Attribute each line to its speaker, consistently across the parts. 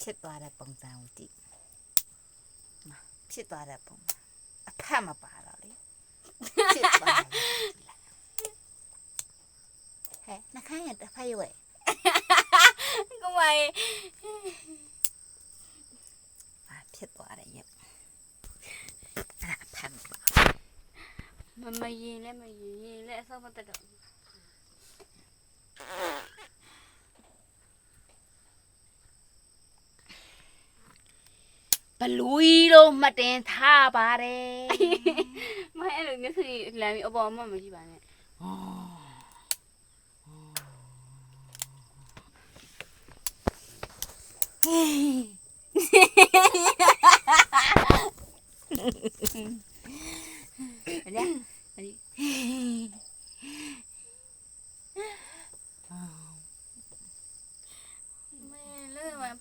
Speaker 1: ဖြစ်သွားတဲ့ပုံစံကိုကြည့်ဖြစ်သွားတဲ့ပုံအဖက်မပါတော့လေဖြစ်သွားတယ်ဟဲ့နှခိုင်းရတစ်ဖက်ရွယ်
Speaker 2: ကိုမရေ
Speaker 1: ဖြစ်သွားတယ်ရုပ်အဲ့အဖက်မပါ
Speaker 2: မရင်လဲမရင်လဲအစောမတက်တော့
Speaker 1: ဘလူးကြီးလို့မှတ်တင်ထားပါတယ်
Speaker 2: မအဲ့လိုမျက်စိလမ်းပြီးအပေါ်မှမရှိပါနဲ့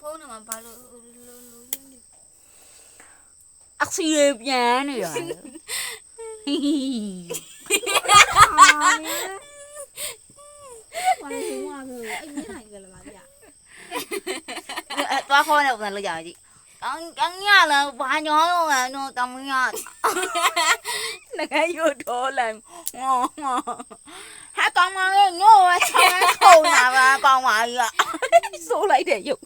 Speaker 2: ဖုန်းနံပါတ်ဘာလို့
Speaker 1: အစီရပြန်နေရတယ်
Speaker 3: ဘာလို့ဆိုမှာလဲအဲ့မျက်နှာကြီးကလည်းပါဗျာ
Speaker 1: သွားခေါ်နေပုံစံလောက်ကြကြည့်刚呀了，把鸟用来弄怎么样？那个有多嘞，还干嘛呢？我操，臭哪个干嘛呀？收来点油。